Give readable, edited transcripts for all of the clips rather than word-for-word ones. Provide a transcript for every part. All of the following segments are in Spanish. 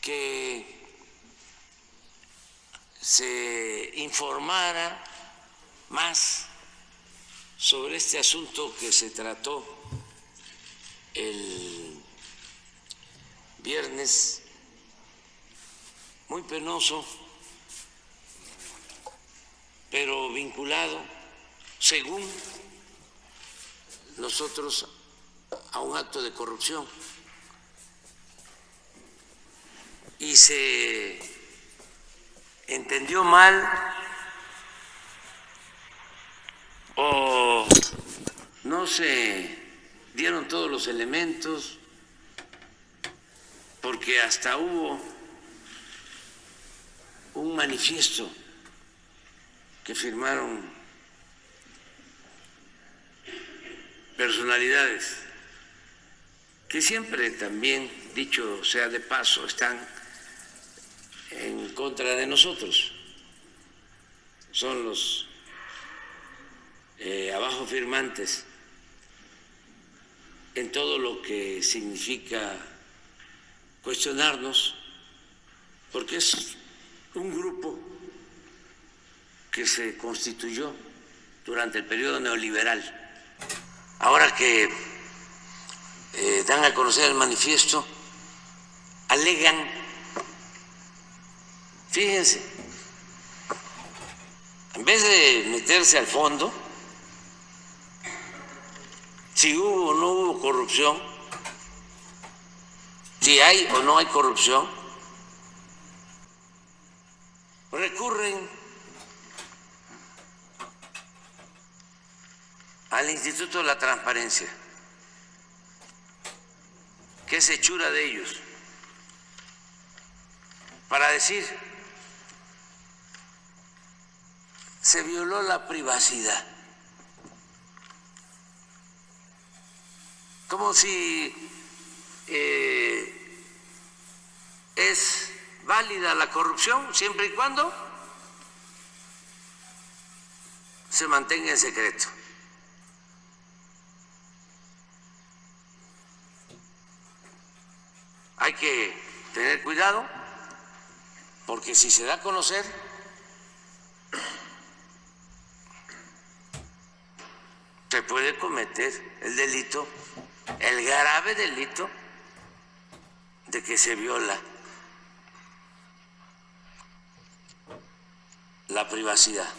que se informara más sobre este asunto que se trató el viernes, muy penoso, pero vinculado, según nosotros, a un acto de corrupción. Y se entendió mal o no se dieron todos los elementos, porque hasta hubo un manifiesto que firmaron personalidades que siempre, también dicho sea de paso, están en contra de nosotros. Son los abajo firmantes en todo lo que significa cuestionarnos, porque es un grupo que se constituyó durante el periodo neoliberal. Ahora que dan a conocer el manifiesto, alegan, fíjense, en vez de meterse al fondo, si hubo o no hubo corrupción, si hay o no hay corrupción, recurren al Instituto de la Transparencia, que es hechura de ellos, para decir: se violó la privacidad. Como si es válida la corrupción siempre y cuando se mantenga en secreto. Hay que tener cuidado, porque si se da a conocer, se puede cometer el delito, el grave delito de que se viola la privacidad.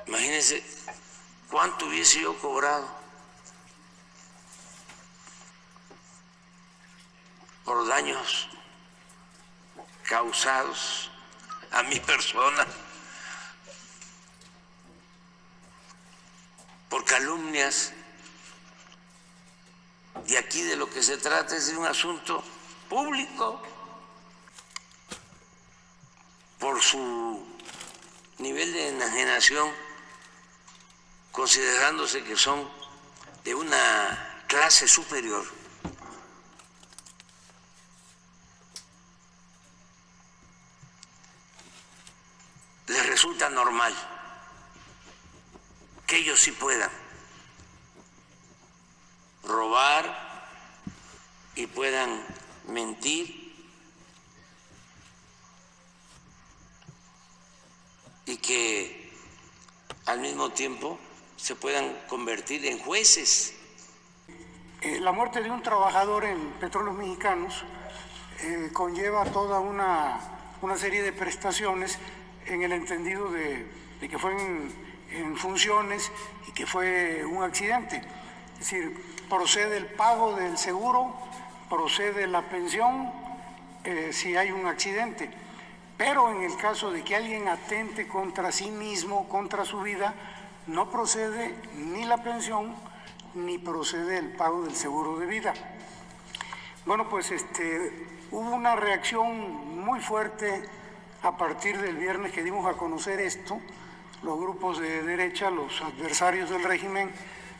Imagínense cuánto hubiese yo cobrado por daños causados a mi persona, por calumnias. Y aquí de lo que se trata es de un asunto público, por su nivel de enajenación, considerándose que son de una clase superior. Les resulta normal que ellos sí puedan robar y puedan mentir, y que al mismo tiempo se puedan convertir en jueces. La muerte de un trabajador en Petróleos Mexicanos conlleva toda una serie de prestaciones, en el entendido de que fue en funciones y que fue un accidente. Es decir, procede el pago del seguro, procede la pensión si hay un accidente. Pero en el caso de que alguien atente contra sí mismo, contra su vida, no procede ni la pensión ni procede el pago del seguro de vida. Bueno, pues hubo una reacción muy fuerte a partir del viernes que dimos a conocer esto. Los grupos de derecha, los adversarios del régimen,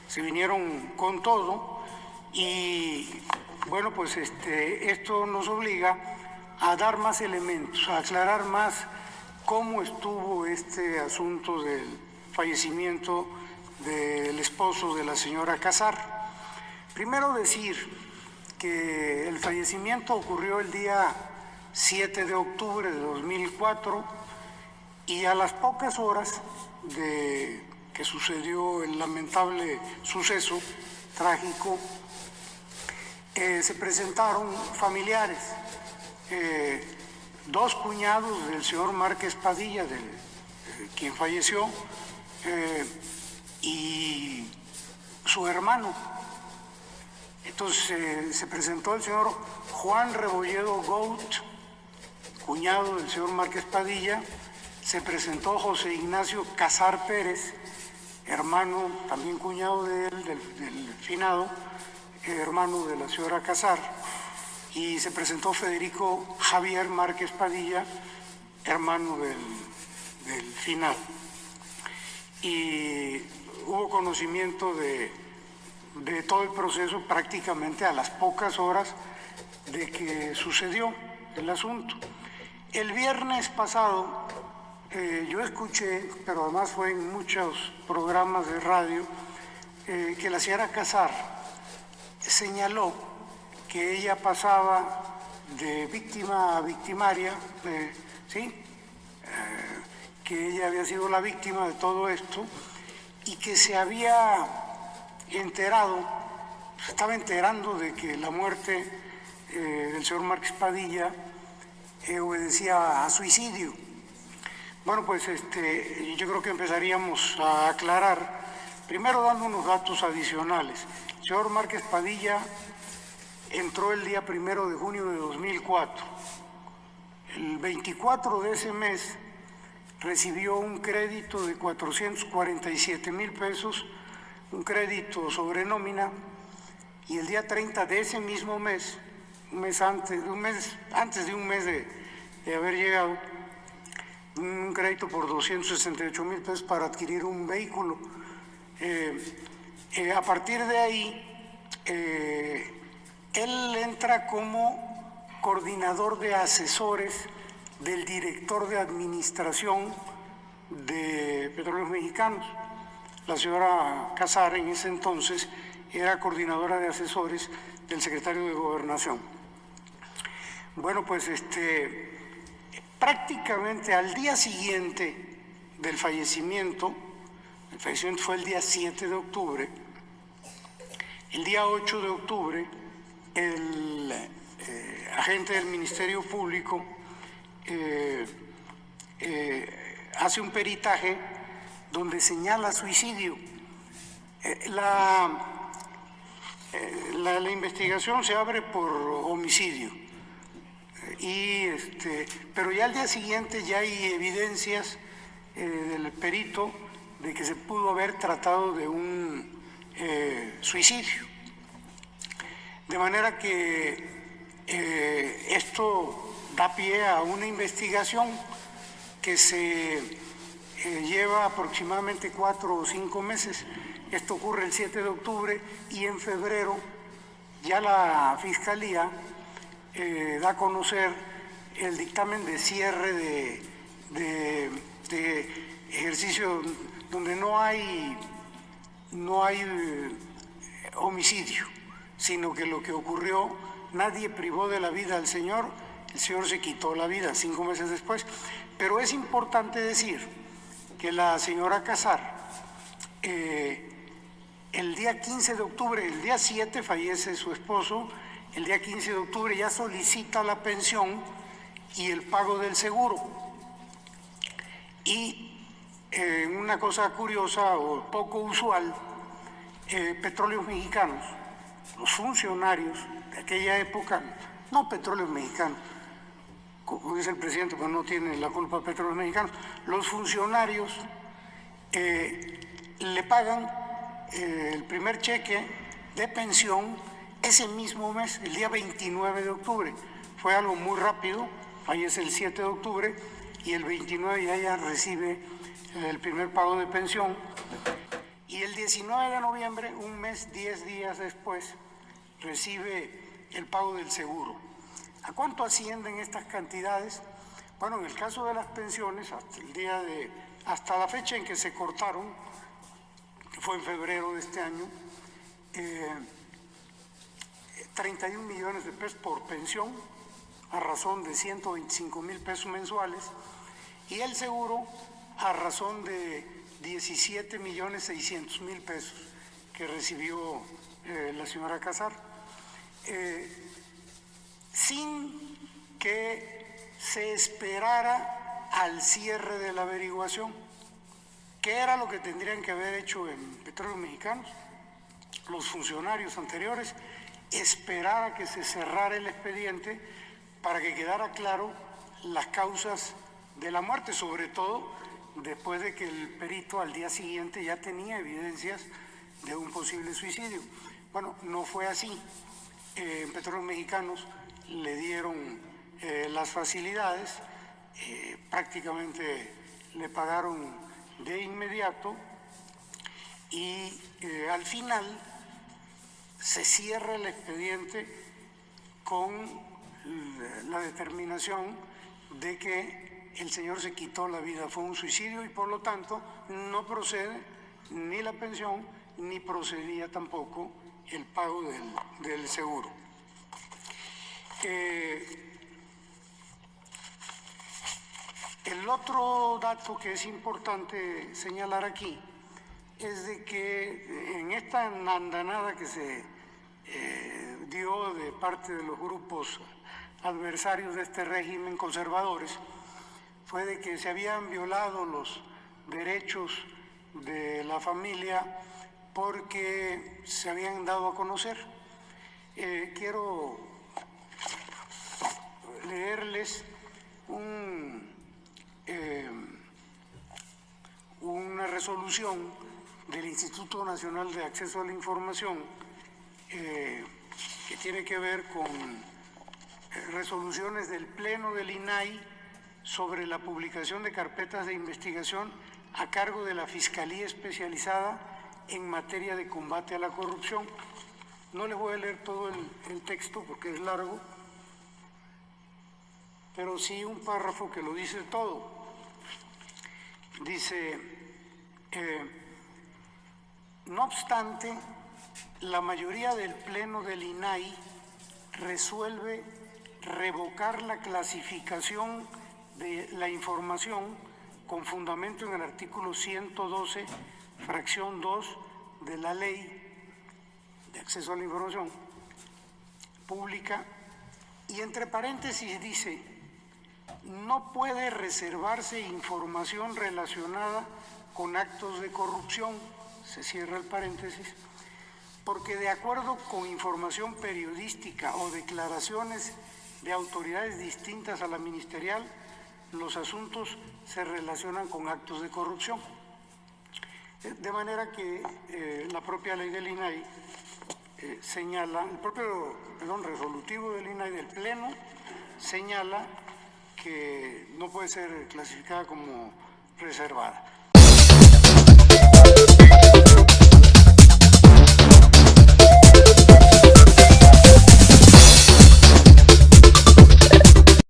se vinieron con todo, y bueno, pues esto nos obliga a dar más elementos, a aclarar más cómo estuvo este asunto del fallecimiento del esposo de la señora Casar. Primero decir que El fallecimiento ocurrió el día 7 de octubre de 2004 y a las pocas horas de que sucedió el lamentable suceso trágico, se presentaron familiares, dos cuñados del señor Márquez Padilla, quien falleció, y su hermano. Entonces se presentó el señor Juan Rebolledo Gout, cuñado del señor Márquez Padilla, se presentó José Ignacio Casar Pérez, hermano, también cuñado de él, del finado, hermano de la señora Casar, y se presentó Federico Javier Márquez Padilla, hermano del finado. Y hubo conocimiento de todo el proceso prácticamente a las pocas horas de que sucedió el asunto. El viernes pasado yo escuché, pero además fue en muchos programas de radio, que la señora Casar señaló que ella pasaba de víctima a victimaria, ¿sí? Que ella había sido la víctima de todo esto y que se había enterado, se estaba enterando de que la muerte del señor Márquez Padilla obedecía a suicidio. Bueno, pues yo creo que empezaríamos a aclarar, primero dando unos datos adicionales. El señor Márquez Padilla entró el día 1 de junio de 2004. El 24 de ese mes recibió un crédito de 447,000 pesos, un crédito sobre nómina, y el día 30 de ese mismo mes, antes de un mes de haber llegado, un crédito por 268,000 pesos para adquirir un vehículo. A partir de ahí, él entra como coordinador de asesores del director de administración de Petróleos Mexicanos. La señora Casar en ese entonces era coordinadora de asesores del secretario de Gobernación. Bueno, pues prácticamente al día siguiente del fallecimiento, el fallecimiento fue el día 7 de octubre, el día 8 de octubre, el agente del Ministerio Público hace un peritaje donde señala suicidio. La investigación se abre por homicidio, pero ya al día siguiente ya hay evidencias del perito de que se pudo haber tratado de un suicidio. De manera que esto da pie a una investigación que se lleva aproximadamente 4 o 5 meses. Esto ocurre el 7 de octubre y en febrero ya la Fiscalía da a conocer el dictamen de cierre de ejercicio donde no hay homicidio, sino que lo que ocurrió, nadie privó de la vida al señor, el señor se quitó la vida 5 meses después. Pero es importante decir que la señora Casar, el día 15 de octubre, el día 7 fallece su esposo, el día 15 de octubre ya solicita la pensión y el pago del seguro. Y una cosa curiosa o poco usual, Petróleos Mexicanos, los funcionarios de aquella época, no Petróleos Mexicanos, como dice el presidente, pues no tiene la culpa Petróleos Mexicanos, los funcionarios le pagan el primer cheque de pensión ese mismo mes, el día 29 de octubre. Fue algo muy rápido, fallece el 7 de octubre y el 29 ya ella recibe el primer pago de pensión. Y el 19 de noviembre, un mes, 10 días después, recibe el pago del seguro. ¿A cuánto ascienden estas cantidades? Bueno, en el caso de las pensiones, hasta la fecha en que se cortaron, que fue en febrero de este año, 31 millones de pesos por pensión, a razón de 125,000 pesos mensuales, y el seguro a razón de 17,600,000 pesos que recibió la señora Casar, sin que se esperara al cierre de la averiguación. ¿Qué era lo que tendrían que haber hecho en Petróleos Mexicanos los funcionarios anteriores? Esperar a que se cerrara el expediente para que quedara claro las causas de la muerte, sobre todo después de que el perito al día siguiente ya tenía evidencias de un posible suicidio. Bueno, no fue así. En Petróleos Mexicanos le dieron las facilidades, prácticamente le pagaron de inmediato y al final se cierra el expediente con la determinación de que el señor se quitó la vida, fue un suicidio y por lo tanto no procede ni la pensión ni procedía tampoco el pago del seguro. El otro dato que es importante señalar aquí es de que en esta andanada que se dio de parte de los grupos adversarios de este régimen conservadores, fue de que se habían violado los derechos de la familia porque se habían dado a conocer. Quiero leerles una resolución del Instituto Nacional de Acceso a la Información que tiene que ver con resoluciones del Pleno del INAI sobre la publicación de carpetas de investigación a cargo de la Fiscalía Especializada en materia de combate a la corrupción. No les voy a leer todo el texto porque es largo, pero sí un párrafo que lo dice todo. Dice, no obstante, la mayoría del Pleno del INAI resuelve revocar la clasificación de la información con fundamento en el artículo 112, fracción 2 de la Ley de Acceso a la Información Pública, y entre paréntesis dice, no puede reservarse información relacionada con actos de corrupción, se cierra el paréntesis, porque de acuerdo con información periodística o declaraciones de autoridades distintas a la ministerial, los asuntos se relacionan con actos de corrupción. De manera que la propia ley del INAI señala, el propio resolutivo del INAI del Pleno señala que no puede ser clasificada como reservada.